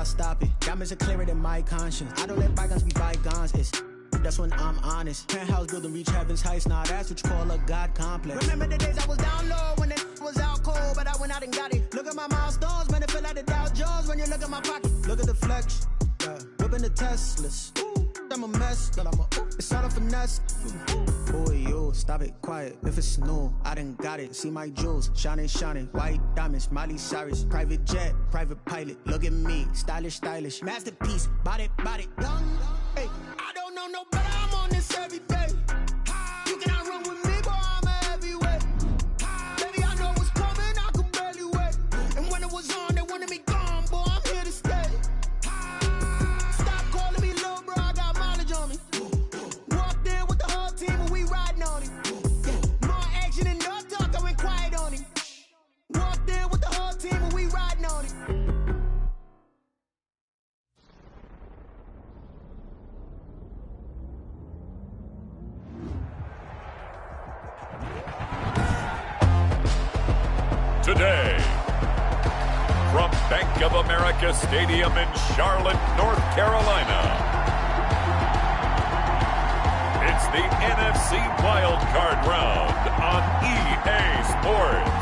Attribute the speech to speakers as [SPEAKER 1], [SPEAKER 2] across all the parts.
[SPEAKER 1] stop it. Diamonds are clearer than my conscience. I don't let bygones be bygones. That's when I'm honest. Penthouse building, reach heaven's heights. Nah, that's what you call a God complex. Remember the days I was down low when it was out cold, but I went out and got it. Look at my milestones, man, it feel like the Dow Jones when you look at my pocket. Look at the flex, whipping the Teslas. I'm a mess, but it's all a finesse. Boy, yo, stop it, quiet. If it's new, I done got it. See my jewels, shining, shining. White diamonds, Miley Cyrus. Private jet, private pilot. Look at me, stylish, stylish. Masterpiece, body, young. Hey, I don't know no better. I'm on this every day. You cannot run with me, boy. I'm a heavyweight. Baby, I know what's coming. I could barely wait. And when it was on, they wanted me gone, boy. I'm here to stay. Stop calling me little bro. I got mileage on me. Walked in with the whole team and we riding on him. More action and no talk. I went quiet on him. Walked in with the whole team and we riding on him.
[SPEAKER 2] Today, from Bank of America Stadium in Charlotte, North Carolina, it's the NFC Wild Card Round on EA Sports.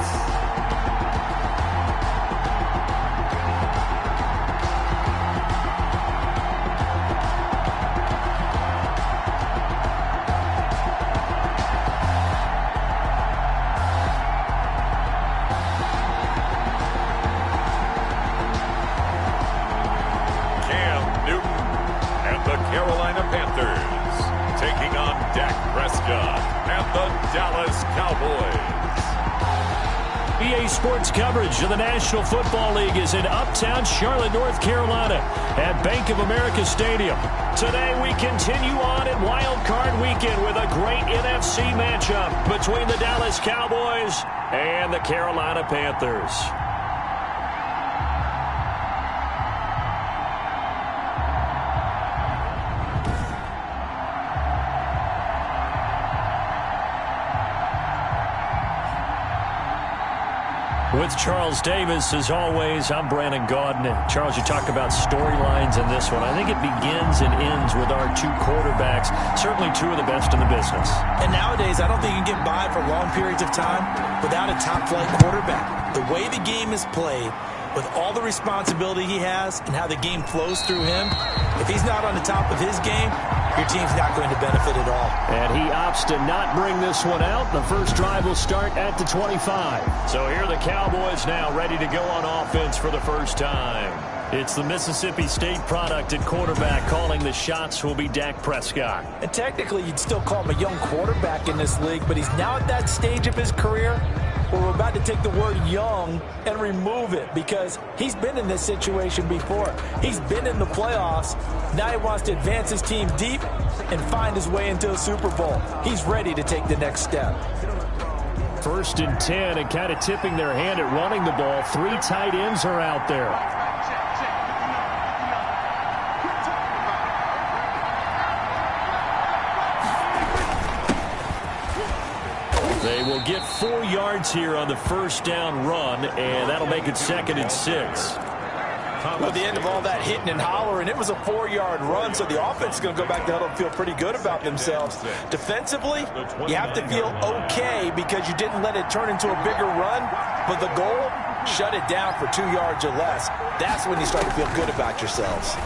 [SPEAKER 2] Carolina Panthers taking on Dak Prescott and the Dallas Cowboys.
[SPEAKER 3] EA Sports coverage of the National Football League is in uptown Charlotte, North Carolina at Bank of America Stadium. Today we continue on at Wild Card Weekend with a great NFC matchup between the Dallas Cowboys and the Carolina Panthers. With Charles Davis, as always, I'm Brandon Gaudin. And Charles, you talk about storylines in this one. I think it begins and ends with our two quarterbacks, certainly two of the best in the business.
[SPEAKER 4] And nowadays, I don't think you can get by for long periods of time without a top-flight quarterback. The way the game is played, with all the responsibility he has and how the game flows through him, if he's not on the top of his game, your team's not going to benefit at all.
[SPEAKER 3] And he opts to not bring this one out. The first drive will start at the 25. So here are the Cowboys now ready to go on offense for the first time. It's the Mississippi State product at quarterback. Calling the shots will be Dak Prescott.
[SPEAKER 4] And technically, you'd still call him a young quarterback in this league, but he's now at that stage of his career where we're about to take the word young and remove it, because he's been in this situation before. He's been in the playoffs. Now he wants to advance his team deep and find his way into a Super Bowl. He's ready to take the next step.
[SPEAKER 3] 1st and 10, and kind of tipping their hand at running the ball. 3 tight ends are out there. They will get 4 yards here on the first down run, and that'll make it 2nd and 6.
[SPEAKER 4] Well, at the end of all that hitting and hollering, it was a 4-yard run, so the offense is going to go back to huddle and feel pretty good about themselves. Defensively, you have to feel okay because you didn't let it turn into a bigger run, but the goal, shut it down for 2 yards or less. That's when you start to feel good about yourselves.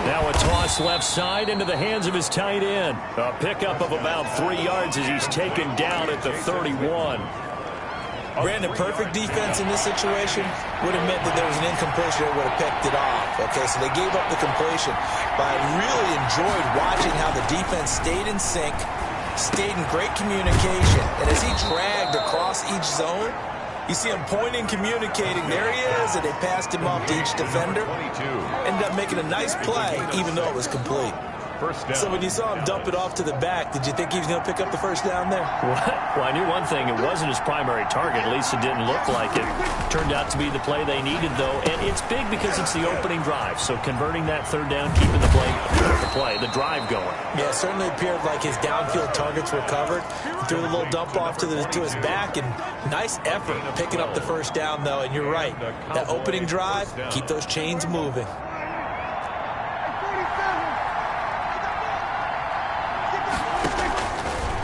[SPEAKER 3] Now a toss left side into the hands of his tight end. A pickup of about 3 yards as he's taken down at the 31.
[SPEAKER 4] Brandon, perfect defense in this situation would have meant that there was an incompletion that would have picked it off. Okay, so they gave up the completion. But I really enjoyed watching how the defense stayed in sync, stayed in great communication. And as he dragged across each zone, you see him pointing, communicating. There he is, and they passed him off to each defender. Ended up making a nice play, even though it was complete.
[SPEAKER 2] First down.
[SPEAKER 4] So when you saw him dump it off to the back, did you think he was going to pick up the first down there?
[SPEAKER 3] Well, I knew one thing. It wasn't his primary target. At least it didn't look like it. Turned out to be the play they needed, though. And it's big because it's the opening drive. So converting that third down, keeping the the drive going.
[SPEAKER 4] Yeah, it certainly appeared like his downfield targets were covered. He threw a little dump off to his back, and nice effort picking up the first down, though. And you're right. That opening drive, keep those chains moving.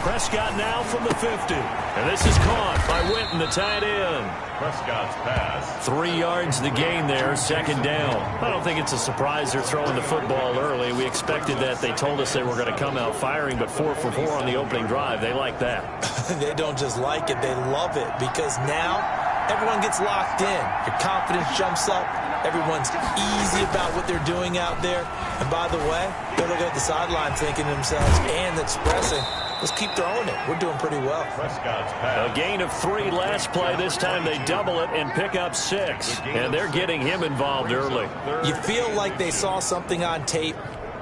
[SPEAKER 3] Prescott now from the 50. And this is caught by Winton, the tight end.
[SPEAKER 2] Prescott's pass.
[SPEAKER 3] 3 yards the gain there, second down. I don't think it's a surprise they're throwing the football early. We expected that. They told us they were going to come out firing, but 4 for 4 on the opening drive. They like that.
[SPEAKER 4] They don't just like it, they love it, because now everyone gets locked in. Your confidence jumps up. Everyone's easy about what they're doing out there. And by the way, they're looking at the sideline thinking to themselves and expressing, let's keep throwing it. We're doing pretty well.
[SPEAKER 2] Prescott's pass.
[SPEAKER 3] A gain of 3 last play. This time they double it and pick up 6. And they're getting him involved early.
[SPEAKER 4] You feel like they saw something on tape,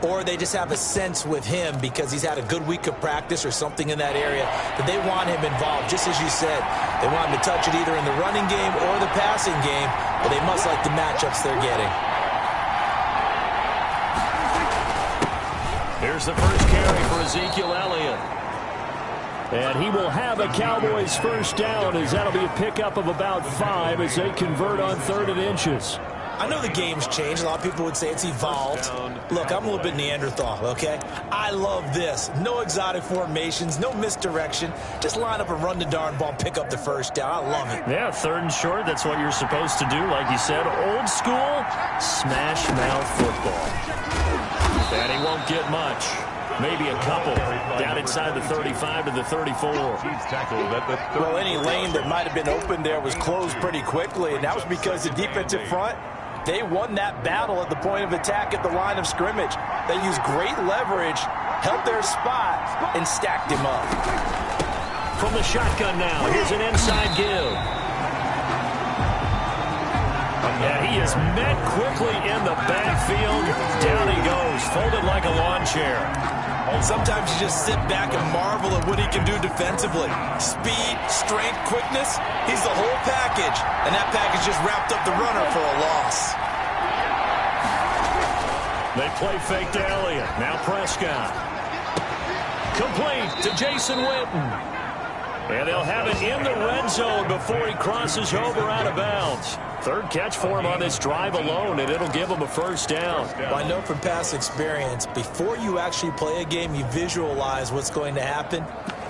[SPEAKER 4] or they just have a sense with him because he's had a good week of practice or something in that area that they want him involved. Just as you said, they want him to touch it either in the running game or the passing game, but they must like the matchups they're getting.
[SPEAKER 3] Here's the first carry for Ezekiel Elliott. And he will have a Cowboys first down, as that'll be a pickup of about 5 as they convert on 3rd and inches.
[SPEAKER 4] I know the game's changed. A lot of people would say it's evolved. Look, I'm a little bit Neanderthal, okay? I love this. No exotic formations, no misdirection. Just line up and run the darn ball, pick up the first down. I love it.
[SPEAKER 3] Yeah, 3rd and short, that's what you're supposed to do. Like you said, old school, smash mouth football. And he won't get much. Maybe a couple down inside the 35 to the 34.
[SPEAKER 5] Well, any lane that might have been open there was closed pretty quickly, and that was because the defensive front, they won that battle at the point of attack at the line of scrimmage. They used great leverage, held their spot, and stacked him up.
[SPEAKER 3] From the shotgun now, here's an inside give. And he is met quickly in the backfield. Down he goes, folded like a lawn chair.
[SPEAKER 4] Sometimes you just sit back and marvel at what he can do defensively. Speed, strength, quickness, he's the whole package. And that package just wrapped up the runner for a loss.
[SPEAKER 3] They play fake to Elliott. Now Prescott. Complete to Jason Witten. And they'll have it in the red zone before he crosses over out of bounds. 3rd catch for him on this drive alone, and it'll give him a first down.
[SPEAKER 4] Well, I know from past experience, before you actually play a game, you visualize what's going to happen.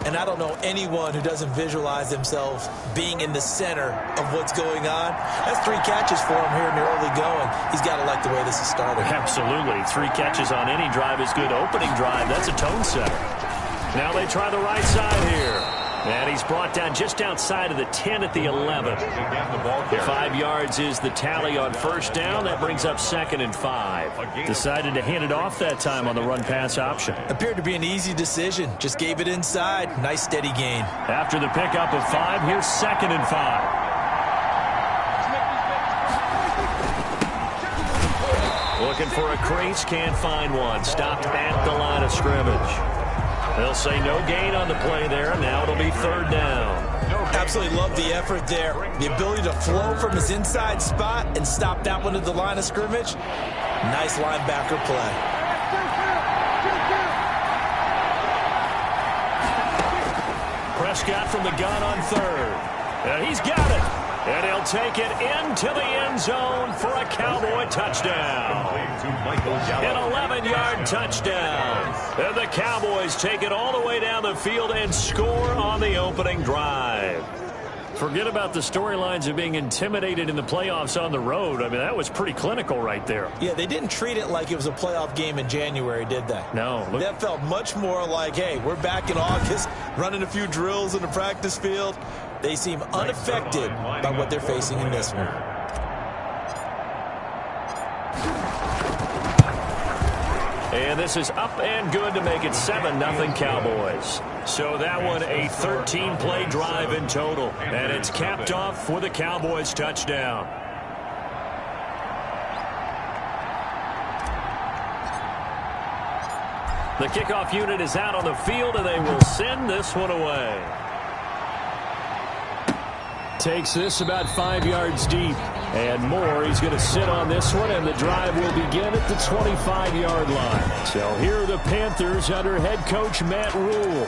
[SPEAKER 4] And I don't know anyone who doesn't visualize themselves being in the center of what's going on. That's 3 catches for him here in the early going. He's got to like the way this is started.
[SPEAKER 3] Absolutely. 3 catches on any drive is good. Opening drive, that's a tone setter. Now they try the right side here. And he's brought down just outside of the 10 at the 11. 5 yards is the tally on first down. That brings up 2nd and 5. Decided to hand it off that time on the run-pass option.
[SPEAKER 4] Appeared to be an easy decision. Just gave it inside. Nice steady gain.
[SPEAKER 3] After the pickup of 5, here's 2nd and 5. Looking for a crease, can't find one. Stopped at the line of scrimmage. They'll say no gain on the play there. Now it'll be 3rd down.
[SPEAKER 4] Absolutely love the effort there. The ability to flow from his inside spot and stop that one at the line of scrimmage. Nice linebacker play.
[SPEAKER 3] Prescott from the gun on 3rd. And he's got it. And he'll take it into the end zone for a Cowboy touchdown. An 11-yard touchdown. And the Cowboys take it all the way down the field and score on the opening drive. Forget about the storylines of being intimidated in the playoffs on the road. I mean, that was pretty clinical right there.
[SPEAKER 4] Yeah, they didn't treat it like it was a playoff game in January, did they?
[SPEAKER 3] No.
[SPEAKER 4] That felt much more like, hey, we're back in August, running a few drills in the practice field. They seem unaffected by what they're facing in this one.
[SPEAKER 3] And this is up and good to make it 7-0 Cowboys. So that one a 13-play drive in total. And it's capped off for the Cowboys touchdown. The kickoff unit is out on the field, and they will send this one away. Takes this about 5 yards deep. And more, he's going to sit on this one, and the drive will begin at the 25-yard line. So here are the Panthers under head coach Matt Rule.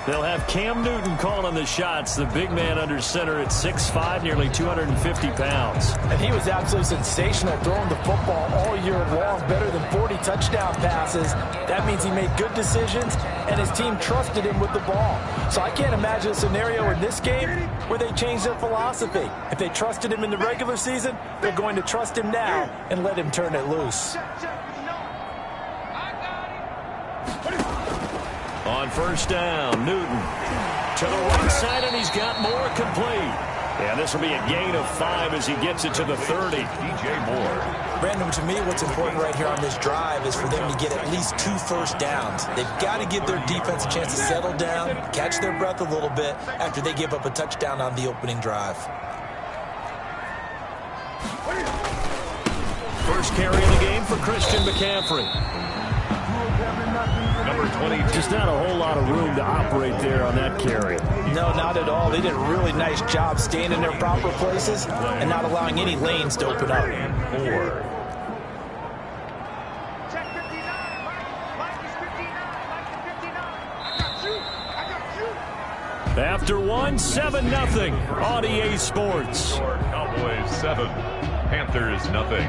[SPEAKER 3] They'll have Cam Newton calling the shots, the big man under center at 6'5", nearly 250 pounds.
[SPEAKER 5] And he was absolutely sensational throwing the football all year long, better than 40 touchdown passes. That means he made good decisions, and his team trusted him with the ball. So I can't imagine a scenario in this game where they changed their philosophy. If they trusted him in the regular season, they're going to trust him now and let him turn it loose.
[SPEAKER 3] On first down, Newton to the right side, and he's got more complete. And this will be a gain of 5 as he gets it to the 30.
[SPEAKER 2] DJ Moore.
[SPEAKER 4] Brandon, to me, what's important right here on this drive is for them to get at least 2 first downs. They've got to give their defense a chance to settle down, catch their breath a little bit after they give up a touchdown on the opening drive.
[SPEAKER 3] First carry of the game for Christian McCaffrey.
[SPEAKER 2] Number 22.
[SPEAKER 3] Just not a whole lot of room to operate there on that carry.
[SPEAKER 5] No, not at all. They did a really nice job staying in their proper places and not allowing any lanes to open up.
[SPEAKER 2] 4.
[SPEAKER 3] After 1, 7-0 on EA Sports.
[SPEAKER 2] Cowboys 7, Panthers nothing.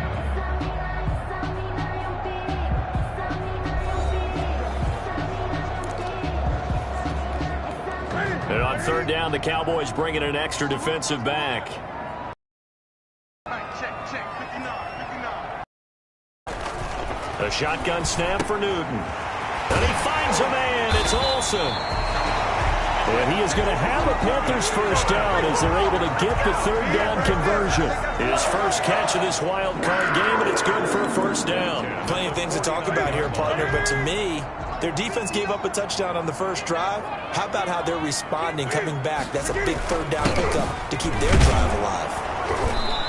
[SPEAKER 3] And on third down, the Cowboys bring in an extra defensive back. A shotgun snap for Newton. And he finds a man. It's Olsen. And he is going to have a Panthers first down as they're able to get the third down conversion. His first catch of this wild card game, and it's good for a first down.
[SPEAKER 4] Plenty of things to talk about here, partner, but to me, their defense gave up a touchdown on the first drive. How about how they're responding, coming back? That's a big third down pickup to keep their drive alive.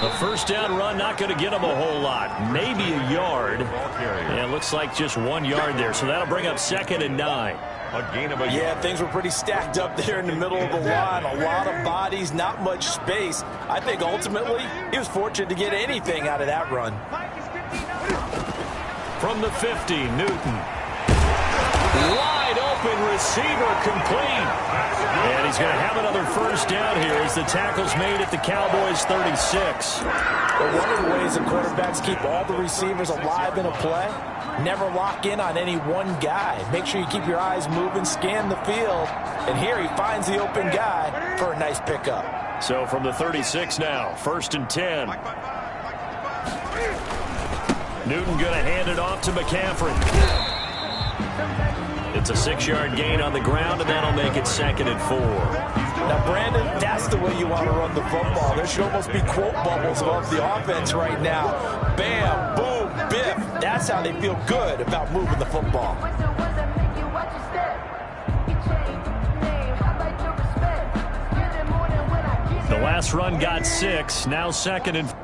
[SPEAKER 3] A first down run not going to get them a whole lot. Maybe a yard. Yeah, it looks like just 1 yard there, so that'll bring up 2nd and 9.
[SPEAKER 2] A gain of a yard.
[SPEAKER 5] Yeah, things were pretty stacked up there in the middle of the line. A lot of bodies, not much space. I think ultimately he was fortunate to get anything out of that run.
[SPEAKER 3] From the 50, Newton. Wide open receiver complete. And he's going to have another first down here as the tackle's made at the Cowboys 36.
[SPEAKER 5] But one of the ways the quarterbacks keep all the receivers alive in a play, never lock in on any one guy. Make sure you keep your eyes moving, scan the field. And here he finds the open guy for a nice pickup.
[SPEAKER 3] So from the 36 now, 1st and 10. Newton going to hand it off to McCaffrey. It's a 6-yard gain on the ground, and that'll make it 2nd and 4.
[SPEAKER 5] Now, Brandon, that's the way you want to run the football. There should almost be quote bubbles above the offense right now. Bam, boom, biff. That's how they feel good about moving the football.
[SPEAKER 3] The last run got 6, now 2nd and 4.